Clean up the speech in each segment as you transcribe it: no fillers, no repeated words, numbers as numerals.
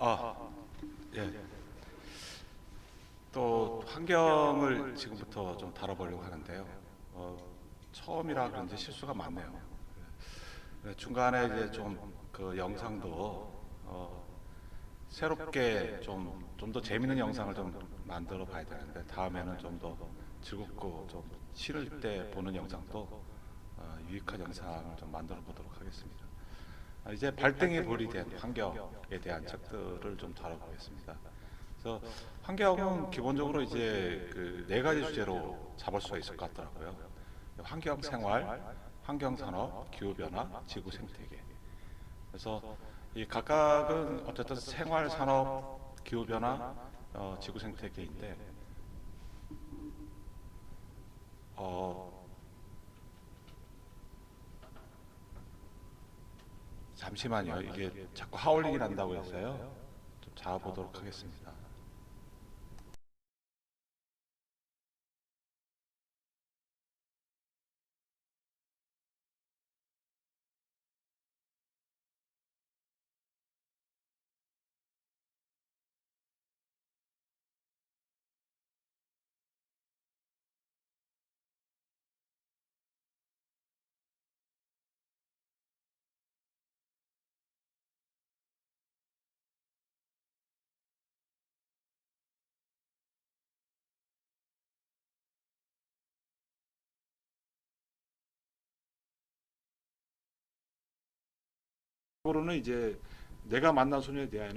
아, 예. 또 환경을 지금부터 좀 다뤄보려고 하는데요. 처음이라 그런지 실수가 많네요. 중간에 이제 좀 그 영상도 새롭게 좀 더 재밌는 영상을 좀 만들어 봐야 되는데 다음에는 좀 더 즐겁고 좀 싫을 때 보는 영상도 유익한 영상을 좀 만들어 보도록 하겠습니다. 이제 발등에 불이 된 환경에 대한 책들을 좀 다뤄보겠습니다. 그래서 환경은 기본적으로 이제 그 네 가지 주제로 잡을 수가 있을 것 같더라고요. 환경 생활, 환경 산업, 기후 변화, 지구 생태계. 그래서 이 각각은 어쨌든 생활 산업, 기후 변화, 지구 생태계인데 어, 잠시만요. 이게 자꾸 하울링이 난다고 해서요. 좀 잡아보도록 하겠습니다. 으로는 이제 내가 만난 소녀에 대한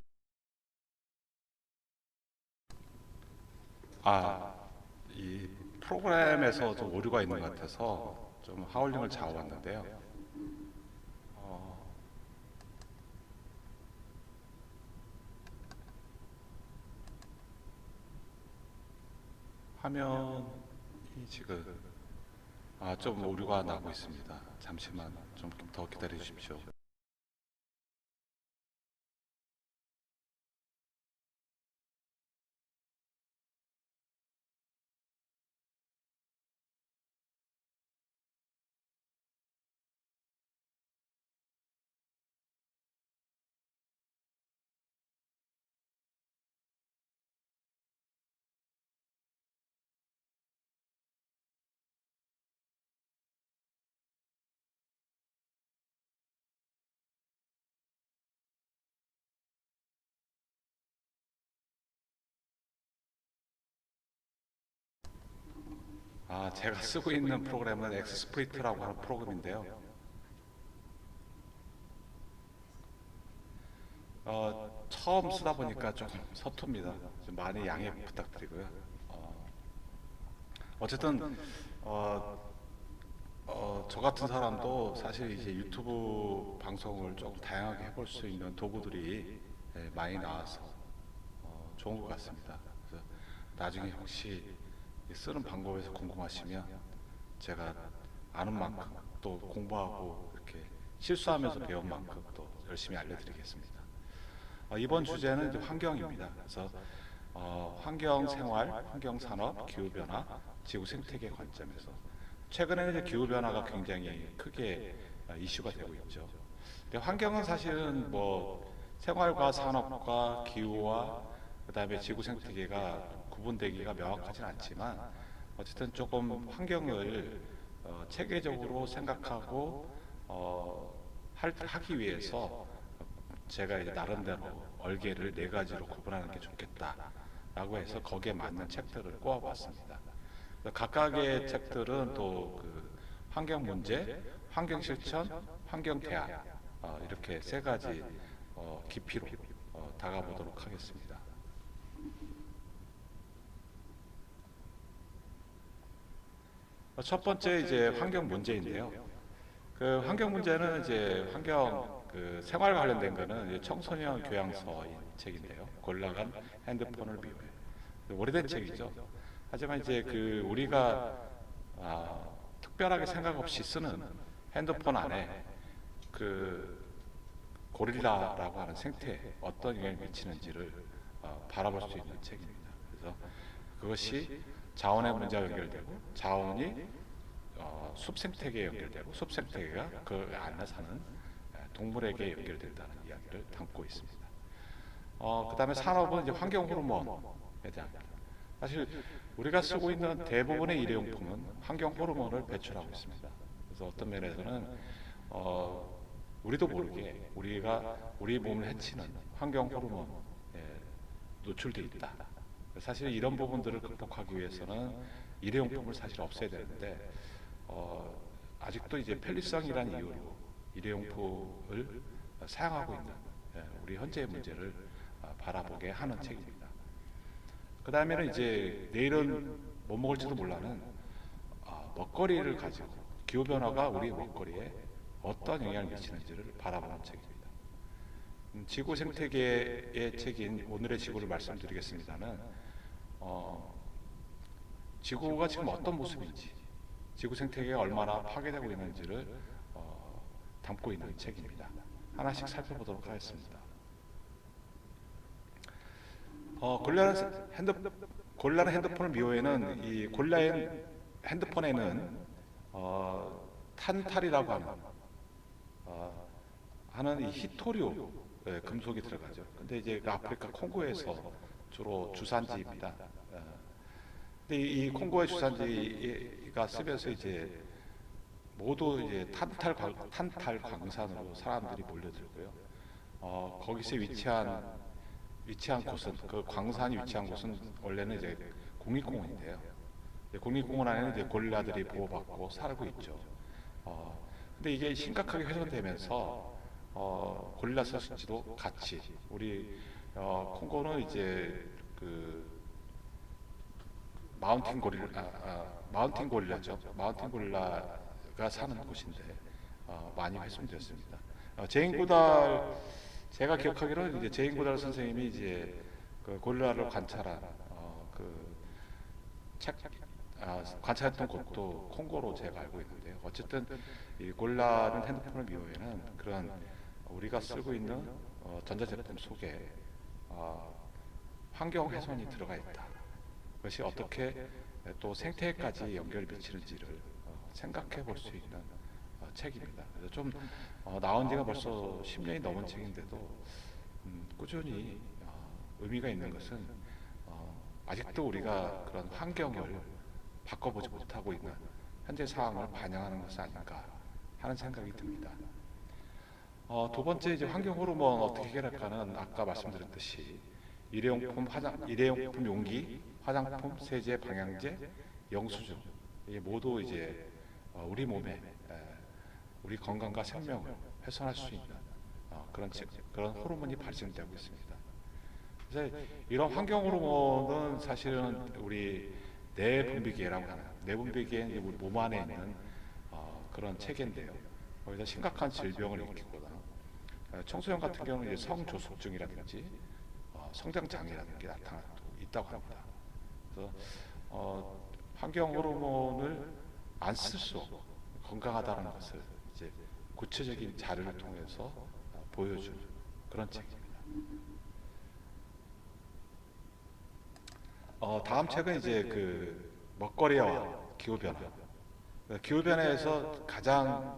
이 프로그램에서 좀 오류가 있는 것 같아서 좀 하울링을 잡아봤는데요. 어, 화면이 지금 좀 오류가 나고 있습니다. 잠시만 좀 더 기다려 주십시오. 제가 쓰고 있는 프로그램은 엑스프리트라고 하는 프로그램인데요. 처음 쓰다 보니까 조금 서툽니다. 좀 많이 양해 부탁드리고요. 어, 어쨌든 어, 저 같은 사람도 사실 이제 유튜브 방송을 조금 다양하게 해볼 수 있는 도구들이 많이 나와서 좋은 것 같습니다. 그래서 나중에 혹시 쓰는 방법에서 궁금하시면 제가 아는 만큼 또 공부하고 이렇게 실수하면서 배운 만큼 또 열심히 알려드리겠습니다. 이번 주제는 이제 환경입니다. 그래서 환경 생활, 환경 산업, 기후 변화, 지구 생태계 관점에서 최근에는 이제 기후 변화가 굉장히 크게 이슈가 되고 있죠. 근데 환경은 사실은 뭐 생활과 산업과 기후와 그다음에 지구 생태계가 구분되기가 명확하진 않지만 어쨌든 조금 환경을 체계적으로 생각하고 하기 위해서 제가 이제 나름대로 얼개를 네 가지로 구분하는 게 좋겠다라고 해서 거기에 맞는 책들을 꼬아봤습니다. 각각의 책들은 또 그 환경 문제, 환경 실천, 환경 대안 이렇게 세 가지 깊이로 다가보도록 하겠습니다. 첫 번째 이제 환경 문제인데요. 그 환경 문제는 이제 환경 그 생활 관련된 거는 이제 청소년 교양서인 책인데요. 골라간 핸드폰을 비유해. 오래된 책이죠. 하지만 이제 그 우리가 특별하게 생각 없이 쓰는 핸드폰 안에 그 고릴라라고 하는 생태에 어떤 영향을 미치는지를 바라볼 수 있는 책입니다. 그래서 그것이 자원의 문제와 연결되고 자원이 숲 생태계에 연결되고 숲 생태계가 그 안에 사는 동물에게 연결된다는 이야기를 담고 있습니다. 그다음에 산업은 이제 환경 호르몬에 대한. 사실 우리가 쓰고 있는 대부분의 일회용품은 환경 호르몬을 배출하고 있습니다. 그래서 어떤 면에서는 어, 우리도 모르게 우리가 우리 몸을 해치는 환경 호르몬에 노출돼 있다. 사실 이런 부분들을 극복하기 위해서는 일회용품을 사실 없애야 되는데 어, 아직도 이제 편리성이라는 이유로 일회용품을 사용하고 있는 우리 현재의 문제를 바라보게 하는 책입니다. 그 다음에는 이제 내일은 못 먹을지도 몰라는 먹거리를 가지고 기후변화가 우리 먹거리에 어떤 영향을 미치는지를 바라보는 책입니다. 지구 생태계의 책인 오늘의 지구를 말씀드리겠습니다는 지구가 지금 어떤 모습인지, 지구 생태계가 얼마나 파괴되고 있는지를 담고 있는 책입니다. 하나씩 살펴보도록 하겠습니다. 곤란한 핸드폰을 미워에는 이 곤란한 핸드폰에는 탄탈이라고 하는 이 히토류 금속이 들어가죠. 근데 이제 그 아프리카 콩고에서 주로 주산지입니다. 근데 이 콩고의 주산지가 쓰면서 이제 모두 이제 탄탈 광산으로 사람들이 몰려들고요. 거기서 위치한 곳은 그 광산이 위치한 곳은 원래는 이제 국립공원인데요. 국립공원 안에는 이제 고릴라들이 보호받고 살고 있죠. 근데 이게 심각하게 훼손되면서 고릴라 서식지도 같이 우리 콩고는 이제 그 마운틴 고릴라죠. 마운틴 고릴라가 사는 곳인데 많이 훼손되었습니다. 제인 고달 제가 기억하기로는 이제 제인 고달 선생님이 이제 그 고릴라를 관찰한 그책 관찰했던 곳도 콩고로 제가 알고 있는데요. 어쨌든 이 고릴라는 핸드폰을 미워에는 그런 우리가 쓰고 있는 전자제품 속에 환경 훼손이 들어가 있다. 그것이 어떻게 또 생태계까지 연결을 미치는지를 생각해 볼 수 있는 책입니다. 그래서 좀 나온 지가 벌써 10년이 넘은 책인데도 꾸준히 의미가 있는 것은 아직도 우리가 그런 환경을 바꿔보지 못하고 있는 현재 상황을 반영하는 것이 아닌가 하는 생각이 듭니다. 두 번째 이제 환경 호르몬 어떻게 해결할까는 아까 말씀드렸듯이 일회용품 용기, 화장품, 세제, 방향제, 영수증 이게 모두 이제 우리 몸에 우리 건강과 생명을 훼손할 수 있는 그런 호르몬이 발생되고 있습니다. 그래서 이런 환경 호르몬은 사실은 우리 내분비계라고 하는 내분비계는 우리 몸 안에 있는 그런 체계인데요. 거기서 심각한 질병을 일으키거나 청소년 같은 경우는 이제 성조숙증이라든지 성장 장애라는 게 나타나고 있다고 합니다. 그래서 환경 호르몬을 안 쓸수록 건강하다는 것을 이제 구체적인 자료를 통해서 보여주는 그런 책입니다. 다음 책은 이제 그 먹거리와 기후 변화. 기후 변화에서 가장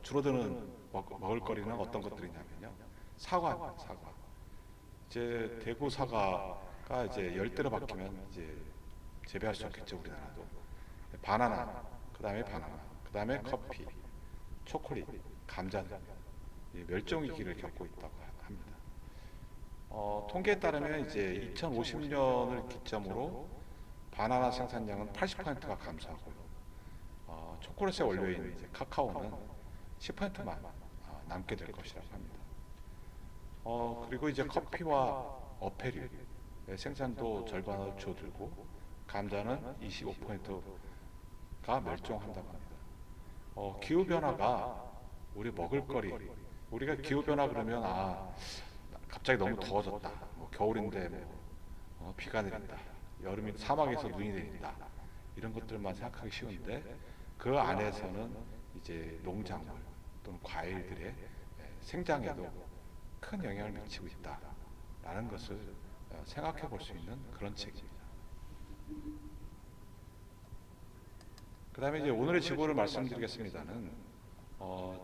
줄어드는 먹을거리는 어떤 것들이냐면요. 사과. 이제 대구 사과가 이제 열대로 바뀌면 이제 재배할 수 없겠죠, 우리나라도. 그다음에 커피, 초콜릿, 감자 등 멸종 위기를 겪고 있다고 합니다. 통계에 따르면 이제 2050년을 기점으로 바나나 생산량은 80%가 감소하고요. 초콜릿에 원료인 이제 카카오는 10%만 남게 될 것이라고 합니다. 그리고 이제 커피와 어패류 생산도 절반으로 줄어들고 감자는 25%가 멸종한다고 합니다. 기후 변화가 우리 먹을거리 우리가 기후 변화 그러면 갑자기 너무 더워졌다. 뭐 겨울인데 비가 내린다. 여름인 사막에서 눈이 내린다. 이런 것들만 생각하기 쉬운데 그 안에서는 이제 농작물 또는 과일들의 생장에도 큰 영향을 미치고 있다라는 것을 생각해 볼 수 있는 그런 책입니다. 그 다음에 이제 오늘의 지구를 말씀드리겠습니다는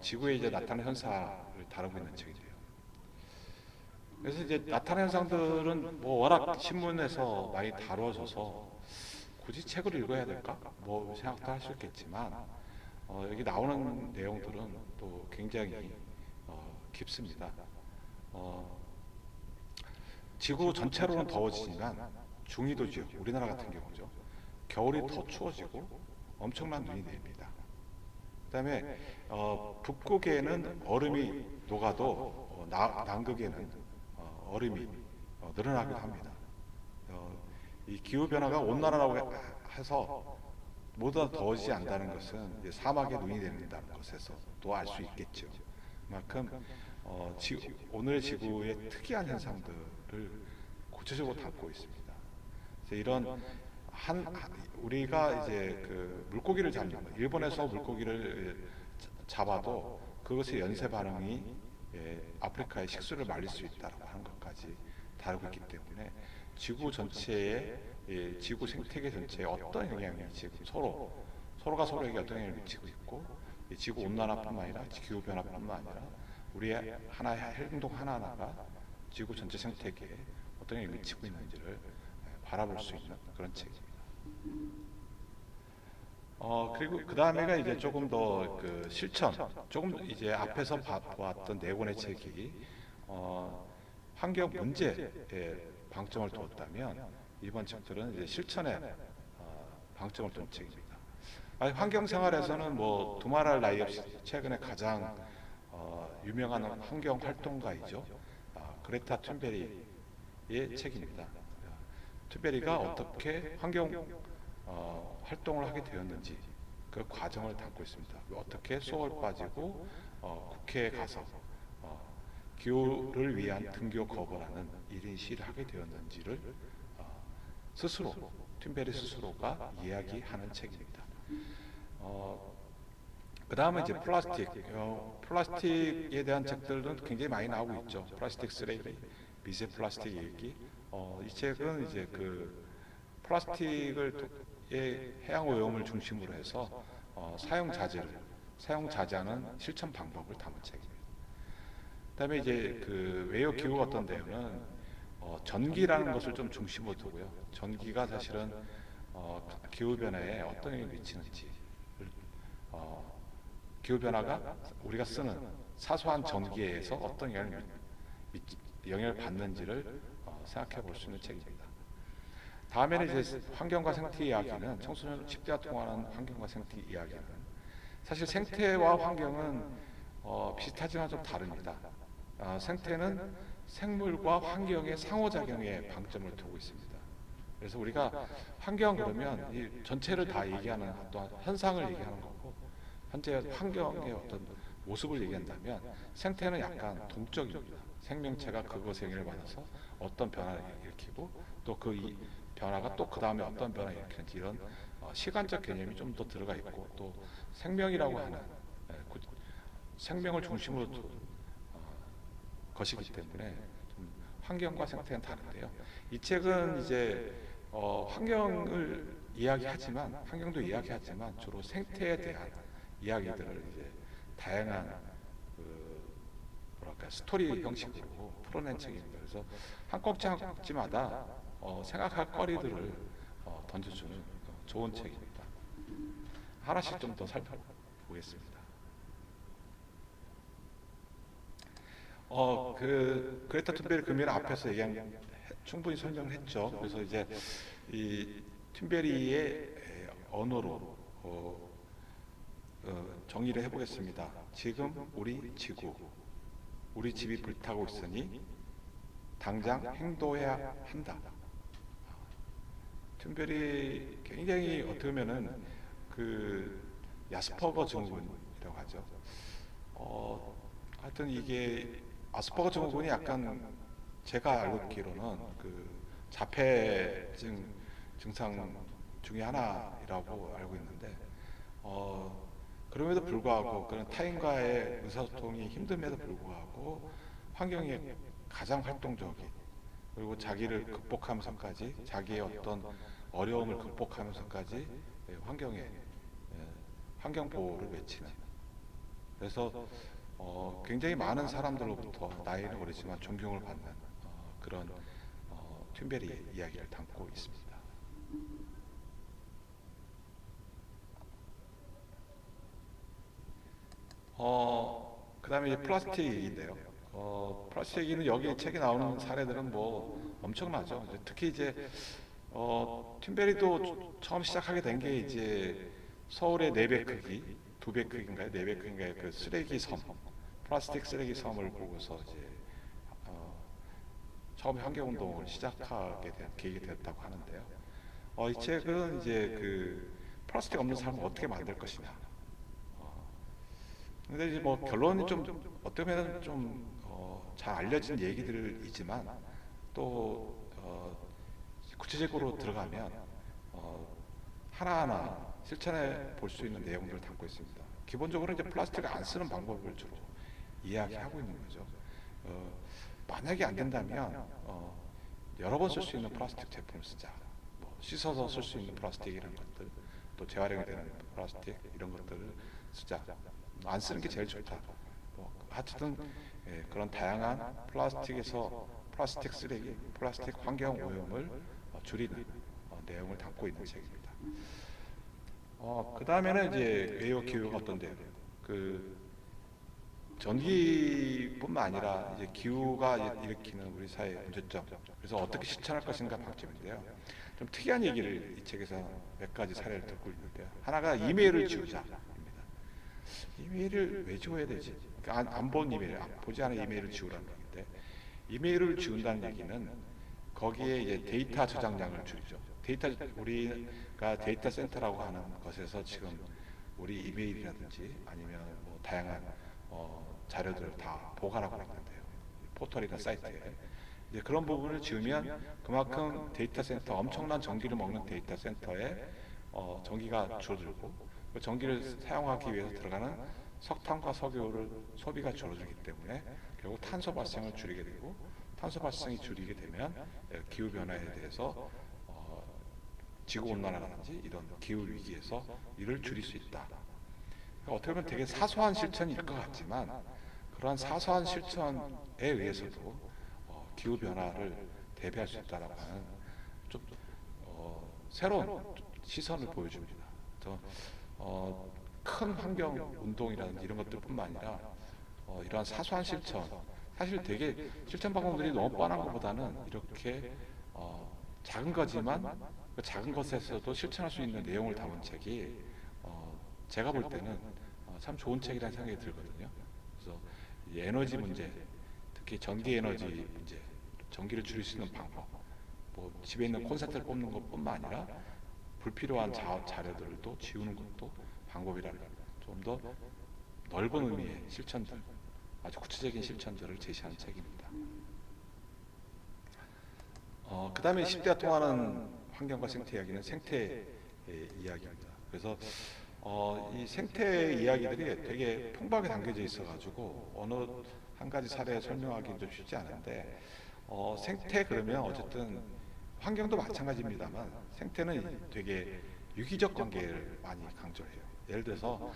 지구에 이제 나타나는 현상을 다루고 있는 책인데요. 그래서 이제 나타나는 현상들은 뭐 워낙 신문에서 많이 다뤄져서 굳이 책을 읽어야 될까? 뭐 생각도 할 수 있겠지만 여기 나오는 내용들은 또 굉장히 깊습니다. 어, 지구 전체로는 더워지지만 중위도 지역, 우리나라 같은 경우죠. 겨울이 더 추워지고 엄청난 눈이 내립니다. 그다음에 북극에는 얼음이 녹아도 남극에는 얼음이 늘어나기도 합니다. 어, 이 기후 변화가 온난화라고 해서 모두 다 더워지지 않는다는 것은 이제 사막에 눈이 내린다는 것에서 또 알 수 있겠죠. 그만큼 오늘의 지구의 특이한 현상들을 구체적으로 담고 있습니다. 그래서 이런 우리가 이제 그 물고기를 잡는 거, 일본에서 물고기를 잡아도 그것의 연쇄 반응이 아프리카의 식수를 말릴 수 있다고 하는 것까지 다루고 있기 때문에 지구 전체의 지구 생태계 전체에 어떤 영향이 지금 서로가 서로에게 어떤 영향을 미치고 있고 지구 온난화뿐만 아니라 기후 변화뿐만 아니라 우리의 하나의 행동 하나하나가 지구 전체 생태계에 어떤 영향을 미치고 있는지를 바라볼 수 있는 그런 책입니다. 그리고 그 다음에가 이제 조금 더 그 실천, 조금 이제 앞에서 보았던 네 권의 책이 환경 문제에 방점을 두었다면 이번 책들은 이제 실천에 방점을 둔 책입니다. 환경 생활에서는 뭐 두말할 나위 없이 최근에 가장 유명한 환경 활동가이죠. 그레타 툰베리의 책입니다. 툰베리가 어떻게 환경 활동을 하게 되었는지 그 과정을 담고 있습니다. 어떻게 수업을 빠지고 국회에 가서 기후를 위한 등교 거부라는 1인 시위를 하게 되었는지를 스스로 툰베리 스스로가 이야기하는 책입니다. 그 다음에 이제 플라스틱에 대한 책들은 굉장히 많이 나오고 있죠. 플라스틱 쓰레기, 미세 플라스틱 얘기. 이 책은 이제 그 플라스틱의 해양 오염을 중심으로 해서 사용 자제하는 실천 방법을 담은 책입니다. 그다음에 이제 그 웨어 기후가 어떤 내용은 전기라는 것을 좀 중심으로 두고요. 전기가 사실은 기후 변화에 어떤 영향을 미치는지, 기후 변화가 우리가 쓰는 사소한 전기에 의해서 어떤 영향을 받는지를 생각해 볼 수 있는 책입니다. 다음에는 이제 환경과 생태 이야기는 청소년 10대와 통하는 환경과 생태 이야기는 사실 생태와 환경은 비슷하지만 좀 다릅니다. 생태는 생물과 환경의 상호작용에 방점을 두고 있습니다. 그래서 우리가 환경 그러면 이 전체를 다 얘기하는 또한 현상을 얘기하는 거고 현재 환경의 어떤 모습을 얘기한다면 생태는 약간 동적입니다. 생명체가 그것에 영향을 받아서 어떤 변화를 일으키고 또 그 변화가 또 그 다음에 어떤 변화를 일으키는지 이런 시간적 개념이 좀 더 들어가 있고 또 생명이라고 하는 생명을 중심으로 둔 것이기 때문에 좀 환경과 생태는 다른데요. 이 책은 이제 환경을 이야기하지만 환경도 이야기하지만 주로 생태에 대한 이야기들을 이제 다양한 그 뭐랄까 스토리 형식으로 풀어낸 책입니다. 그래서 한 꼭지 한 꼭지마다 생각할 거리들을 던져주는 좋은 책입니다. 하나씩 좀 더 살펴보겠습니다. 그 그레타 툰베리 금일 앞에서 얘기한 충분히 설명을 했죠. 그래서 이제 이 툰베리의 언어로 정의를 해보겠습니다. 지금 우리 지구, 우리 집이 불타고 있으니 당장 행동해야 한다. 툰베리 굉장히 어떻게 보면은 그 야스퍼거 증후군이라고 하죠. 하여튼 이게 아스퍼거 증후군이 약간 제가 알고 있기로는 그 자폐증 증상 중에 하나라고 알고 있는데 그럼에도 불구하고 그런 타인과의 의사소통이 힘듦에도 불구하고 환경에 가장 활동적인 그리고 자기를 극복하면서까지 자기의 어떤 어려움을 극복하면서까지 환경 보호를 외치는 그래서 굉장히 많은 사람들로부터 나이는 어리지만 존경을 받는 그런 튠베리 이야기를 담고 있습니다. 그다음에 이제 플라스틱 얘기인데요. 플라스틱 얘기는 여기 책에 나오는 사례들은 뭐 엄청나죠. 이제 특히 이제 튠베리도 처음 시작하게 된 게 이제 서울의 4배 크기, 2배 크기인가요? 4배 크기인가요? 그 쓰레기 섬, 플라스틱 쓰레기 섬을 보고서 이제 어, 처음 환경운동을 시작하게 된 계기가 됐다고 하는데요. 이 책은 이제 그 플라스틱 없는 삶을 어떻게 만들 것이냐. 어, 근데 이제 뭐 결론이 좀 어떻게 보면 좀잘 알려진 얘기들이지만 또 구체적으로 들어가면 어, 하나하나 실천해 볼 수 있는 내용들을 담고 있습니다. 기본적으로 이제 플라스틱을 안 쓰는 방법을 주로 이야기하고 있는 거죠. 어, 만약에 안 된다면 여러 번 쓸 수 있는 플라스틱 제품을 쓰자. 뭐 씻어서 쓸 수 있는 플라스틱이라는 것들, 또 재활용이 되는 플라스틱 이런 것들을 쓰자. 안 쓰는 게 제일 좋다. 뭐 하여튼 그런 다양한 플라스틱에서 플라스틱 쓰레기, 플라스틱 환경 오염을 줄이는 내용을 담고 있는 책입니다. 그 다음에는 이제 웨이어 기후가 어떤데요? 그 전기뿐만 아니라 이제 기후가 일으키는 우리 사회 문제점, 그래서 어떻게 실천할 것인가 방점인데요. 좀 특이한 얘기를 이 책에서 몇 가지 사례를 듣고 있는데요. 하나가 이메일을 지우자입니다. 이메일을 왜 지워야 되지? 그러니까 안 본 이메일, 보지 않은 이메일을 지우라는 얘기인데, 이메일을 지운다는 얘기는 거기에 이제 데이터 저장량을 줄이죠. 우리가 데이터 센터라고 하는 것에서 지금 우리 이메일이라든지 아니면 뭐 다양한 자료들을 다 보관하고 있는데요. 포털이나 사이트에 이제 그런 부분을 지우면 그만큼 데이터 센터, 엄청난 전기를 먹는 데이터 센터에 전기가 줄어들고, 그 전기를 사용하기 위해서 들어가는 석탄과 석유를 소비가 줄어들기 때문에 결국 탄소 발생을 줄이게 되고, 탄소 발생이 줄이게 되면 기후 변화에 대해서 지구 온난화라든지 이런 기후 위기에서 이를 줄일 수 있다. 그러니까 어떻게 보면 되게 사소한 실천일 것 같지만, 그러한 사소한 실천에 의해서도 기후 변화를 대비할 수 있다라고 하는 좀 새로운 시선을 보여줍니다. 그래서 큰 환경 운동이라든지 이런 것들뿐만 아니라 이러한 사소한 실천, 사실 되게 실천 방법들이 너무 뻔한 것보다는 이렇게 작은 거지만 그 작은 것에서도 실천할 수 있는 내용을 담은 책이 제가 볼 때는 참 좋은 책이라는 생각이 들거든요. 그래서 이 에너지 문제, 특히 전기 에너지 문제, 전기를 줄일 수 있는 방법, 뭐 집에 있는 콘센트를 뽑는 것뿐만 아니라 불필요한 자료들을 또 지우는 것도 방법이라는 좀 더 넓은 의미의 실천들, 아주 구체적인 실천들을 제시한 책입니다. 그 다음에 10대가 통하는 환경과 생태 이야기는 생태 이야기입니다. 그래서 이 생태 이야기들이 되게 풍부하게 담겨져 있어가지고 어느 한 가지 사례 설명하기는 좀 쉽지 않은데, 생태 그러면 어쨌든 환경도 마찬가지입니다만 생태는 되게 유기적 관계를 많이 강조해요. 예를 들어서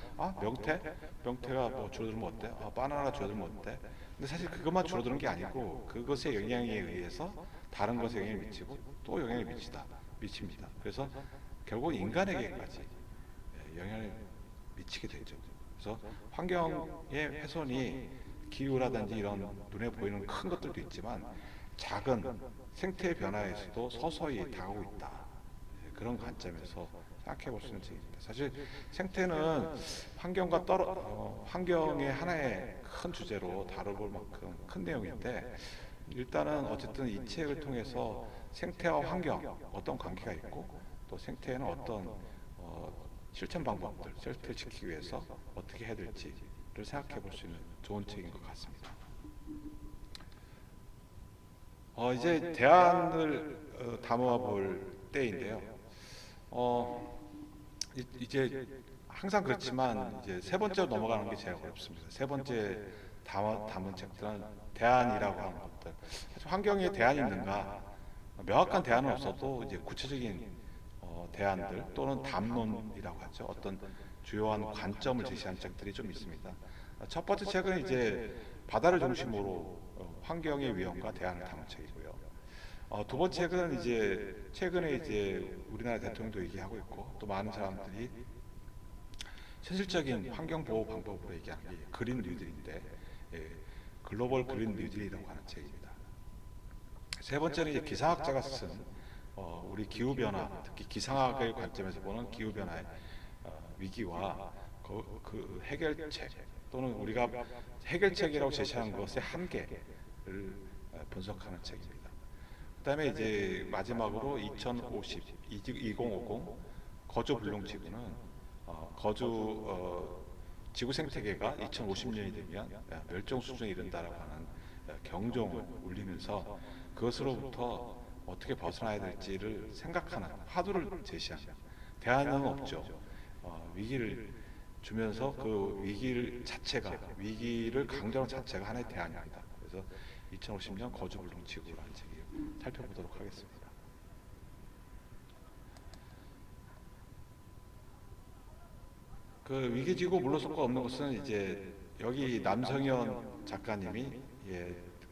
명태가 뭐 줄어들면 어때? 바나나가 줄어들면 어때? 근데 사실 그것만 줄어드는 게 아니고 그것의 영향에 의해서 다른 것에 영향을 미치고 또 영향을 미칩니다. 그래서 결국 인간에게까지 영향을 미치게 되죠. 그래서 환경의 훼손이 기후라든지 이런 눈에 보이는 큰 것들도 있지만 작은 생태 변화에서도 서서히 다가오고 있다. 그런 관점에서 생각해 볼 수 있는 책입니다. 사실 생태는 환경의 하나의 큰 주제로 다뤄볼 만큼 큰 내용인데, 일단은 어쨌든 이 책을 통해서 생태와 환경 어떤 관계가 있고, 또 생태에는 어떤 실천 방법들, 생태를 지키기 위해서 어떻게 해야 될지를 생각해 볼 수 있는 좋은 책인 것 같습니다. 이제 대안을 담아 볼 때인데요. 이제 항상 그렇지만 이제 세 번째로 넘어가는 게 제일 어렵습니다. 세 번째 담은 책들은 대안이라고 하는 것들. 사실 환경에 대안이 있는가? 명확한 대안은 없어도 이제 구체적인 대안들 또는 담론이라고 하죠. 어떤 주요한 관점을 제시한 책들이 좀 있습니다. 첫 번째 책은 이제 바다를 중심으로 환경의 위험과 대안을 담은 책이고요. 두 번째 책은 이제 최근에 이제 우리나라 대통령도 얘기하고 있고 또 많은 사람들이 현실적인 환경 보호 방법으로 얘기하는 게 그린 뉴딜인데, 예, 글로벌 그린 뉴딜이라고 하는 책입니다. 세 번째는 이제 기상학자가 쓴 우리 기후 변화, 특히 기상학의 관점에서 보는 기후 변화의 위기와 그 해결책 또는 우리가 해결책이라고 제시한 것의 한계를 분석하는 책입니다. 그다음에 이제 마지막으로 2050 거주 불능 지구는 지구 생태계가 2050년이 되면 멸종 수준에 이른다라고 하는 경종을 울리면서 그것으로부터 어떻게 벗어나야 될지를 생각하는 화두를 제시합니다. 대안은 없죠. 위기를 주면서 그 위기를 강조하는 자체가 하나의 대안입니다. 그래서 2050년 거주 불능 지구라는 책을 살펴보도록 하겠습니다. 그 위기지구 물러설 거 없는 것은 이제 여기 남성현 작가님이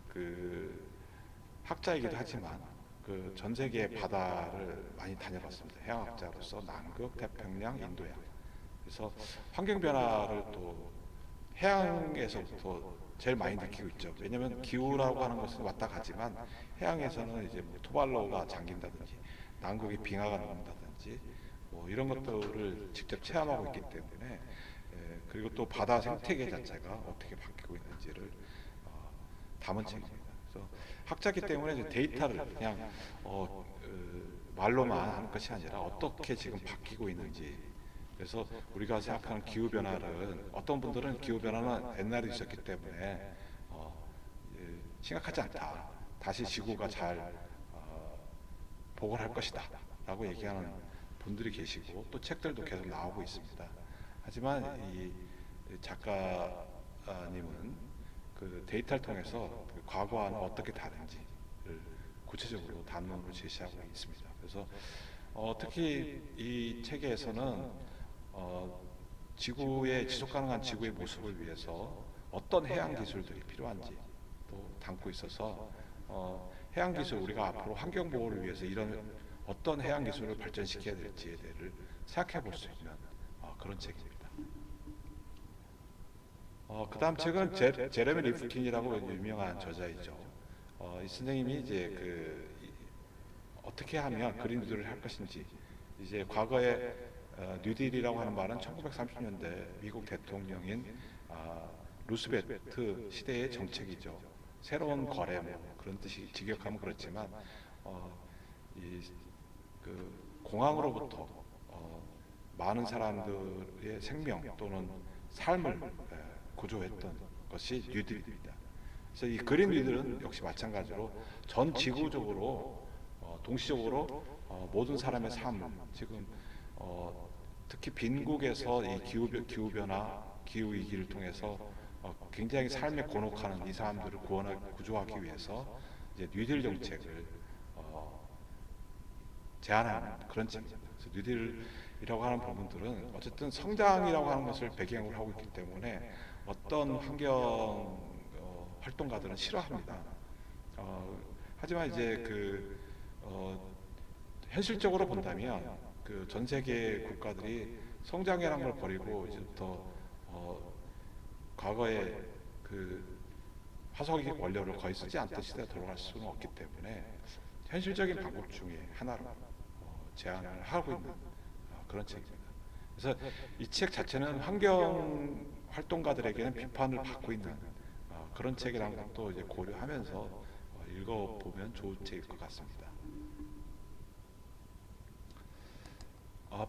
그 학자이기도 하지만 그 전 세계 바다를 많이 다녀봤습니다. 해양학자로서 남극, 태평양, 인도양. 그래서 환경 변화를 또 해양에서부터 제일 많이 느끼고 있죠. 왜냐하면 기후라고 하는 것은 왔다 가지만 해양에서는 이제 뭐 토발로가 잠긴다든지 남극의 빙하가 녹는다든지 뭐 이런 것들을 직접 체험하고 있기 때문에 그리고 또 바다 생태계 자체가 어떻게 바뀌고 있는지를 담은 책입니다. 그래서 학자기 때문에 이제 데이터를 그냥 말로만 하는 것이 아니라 어떻게 지금 바뀌고 있는지. 그래서 우리가 생각하는 기후 변화는 어떤 분들은 기후 변화는 옛날에 있었기 때문에 심각하지 않다. 다시 지구가 잘 복원할 것이다라고 얘기하는 분들이 계시고 또 책들도 계속 나오고 있습니다. 하지만 이 작가님은 그 데이터를 통해서 그 과거와는 어떻게 다른지를 구체적으로 단문으로 제시하고 있습니다. 그래서 특히 이 책에서는 지속 가능한 지구의 모습을 위해서 어떤 해양 기술들이 필요한지 또 담고 있어서 해양 기술 우리가 앞으로 환경 보호를 위해서 이런 어떤 해양 기술을 발전시켜야 될지에 대해를 생각해 볼 수 있는 그런 책입니다. 그다음 책은 제레미 리프킨이라고 유명한 저자이죠. 이 선생님이 이제 어떻게 하면 그린 뉴딜을 할 것인지 이제 과거에 뉴딜이라고 하는 말은 1930년대 미국 대통령인 루스베트 시대의 정책이죠. 새로운 거래 뭐 그런 뜻이 직역하면 그렇지만 공항으로부터 많은 사람들의 생명 또는 삶을 구조했던 것이 뉴딜입니다. 그래서 이 그린 뉴딜은 역시 마찬가지로 전 지구적으로 동시적으로 모든 사람의 삶, 지금 특히 빈국에서 이 기후 변화, 기후 위기를 통해서 굉장히 삶에 곤혹하는 이 사람들을 구조하기 위해서 이제 뉴딜 정책을 제안하는 그런 책입니다. 그래서 뉴딜이라고 하는 부분들은 어쨌든 성장이라고 하는 것을 배경으로 하고 있기 때문에 어떤 환경 활동가들은 싫어합니다. 하지만 이제 현실적으로 본다면 그 전 세계 국가들이 성장이라는 걸 버리고 이제부터 과거에 그 화석의 원료를 거의 쓰지 않던 시대에 돌아갈 수는 없기 때문에 현실적인 방법 중에 하나로 제안을 하고 있는 그런 책입니다. 그래서 이 책 자체는 환경 활동가들에게는 비판을 받고 있는 그런 책이라는 것도 이제 고려하면서 읽어보면 좋은 책일 것 같습니다.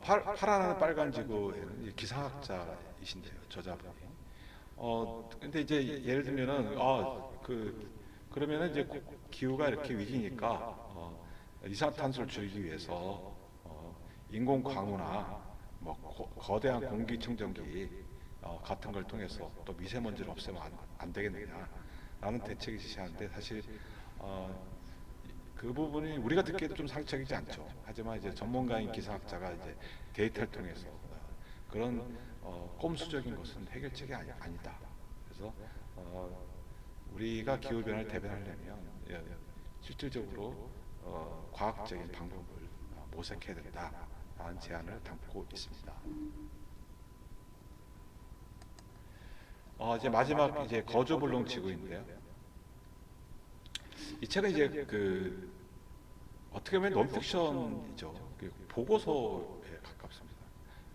파라나는 빨간 지구에는 기상학자이신데요, 저자분이. 근데 이제 예를 들면은 그러면은 이제 기후가 이렇게 위기니까 이산화탄소를 줄이기 위해서 인공 광우나 뭐 거대한 공기청정기 같은 걸 통해서 또 미세먼지를 없애면 안 되겠느냐라는 대책이 제시하는데 사실 그 부분이 우리가 듣기에도 좀 상식적이지 않죠. 하지만 이제 전문가인 기상학자가 이제 데이터를 통해서 그런 꼼수적인 것은 해결책이 아니다. 그래서 우리가 기후 변화를 대변하려면 실질적으로 과학적인 방법을 모색해야 된다라는 제안을 담고 있습니다. 이제 마지막 이제 거주불능 지구인데요. 이 책은 이제 어떻게 보면 논픽션이죠. 보고서에 가깝습니다.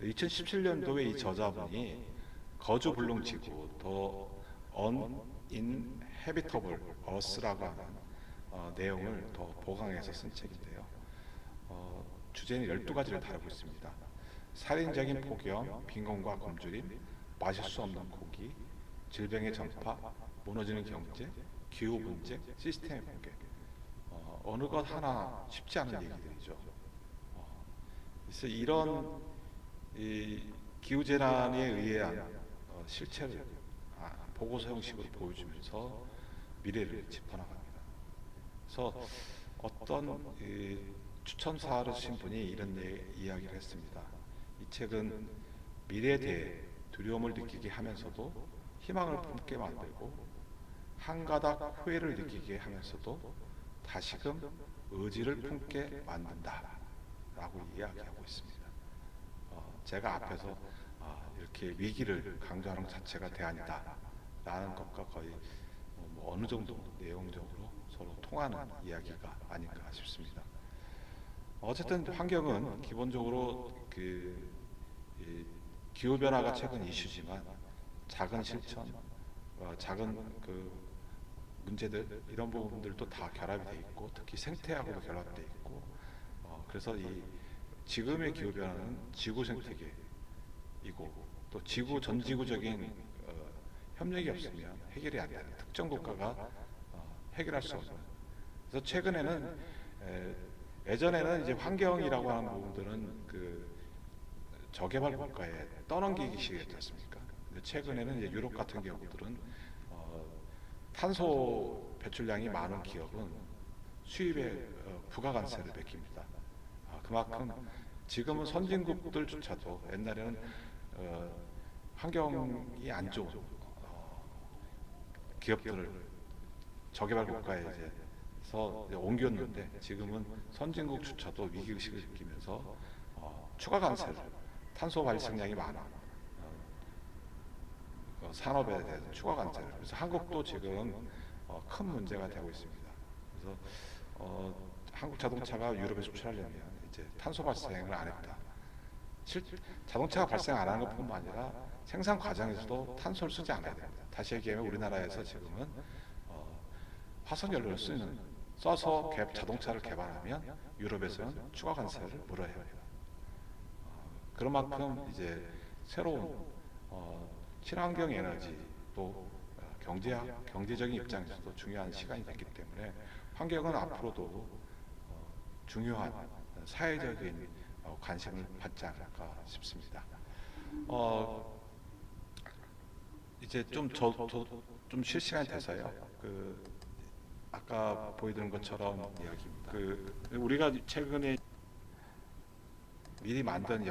2017년도에 이 저자분이 거주불능 지구 더 uninhabitable earth라고 하는 내용을 더 보강해서 쓴 책인데요. 주제는 12가지를 다루고 있습니다. 살인적인 폭염, 빈곤과 굶주림, 마실 수 없는 고기, 질병의 전파, 무너지는 경제, 기후 문제, 시스템의 붕괴. 어느 것 하나 쉽지 않은 얘기들이죠. 그래서 이런 기후 재난에 의한 실체를 보고서 형식으로 보여주면서 미래를 짚어나갑니다. 그래서 어떤 추천사를 쓰신 분이 이런 이야기를 했습니다. 이 책은 미래에 대해 두려움을 느끼게 하면서도 희망을 품게 만들고 한가닥 후회를 느끼게 하면서도 다시금 의지를 품게 만든다라고 이야기하고 있습니다. 제가 앞에서 이렇게 위기를 강조하는 것 자체가 대안이다라는 것과 거의 어느 정도 내용적으로 서로 통하는 이야기가 아닌가 싶습니다. 어쨌든 환경은 기본적으로 이 기후 변화가 최근 이슈지만 작은 실천, 작은 문제들 이런 부분들도 다 결합이 돼 있고 특히 생태하고도 결합돼 있고 그래서 이 지금의 기후 변화는 지구 생태계이고 또 지구 전 지구적인 협력이 없으면 해결이 안 되는 특정 국가가 해결할 수 없는. 그래서 최근에는 예전에는 이제 환경이라고 하는 부분들은 저개발 국가에 떠넘기기식이었지 않습니까? 근데 최근에는 이제 유럽 같은 경우들은 탄소 배출량이 많은 기업은 수입에 부가관세를 매깁니다. 그만큼 지금은 선진국들조차도 옛날에는 환경이 안 좋은 기업들을 저개발 국가에 이제서 옮겼는데 지금은 선진국조차도 위기의식을 느끼면서 추가 관세를 탄소 발생량이 많아 산업에 대해서 추가 관세를 그래서 한국도 지금 큰 문제가 되고 있습니다. 그래서 한국 자동차가 유럽에 수출하려면 이제 탄소 발생을 안 했다. 자동차가 발생 안 하는 것뿐만 아니라 생산 과정에서도 탄소를 쓰지 않아야 됩니다. 다시 얘기하면 우리나라에서 지금은 화석연료를 써서 자동차를 개발하면 유럽에서는 추가 관세를 물어야 합니다. 그런 만큼 이제 새로운 친환경 에너지 또 경제적인 입장에서도 중요한 시간이 됐기 때문에 환경은 앞으로도 중요한 사회적인 관심을 받지 않을까 싶습니다. 이제 좀 쉴 시간이 돼서요. 아까 보여드린 것처럼 이야기입니다. 우리가 최근에 미리 만든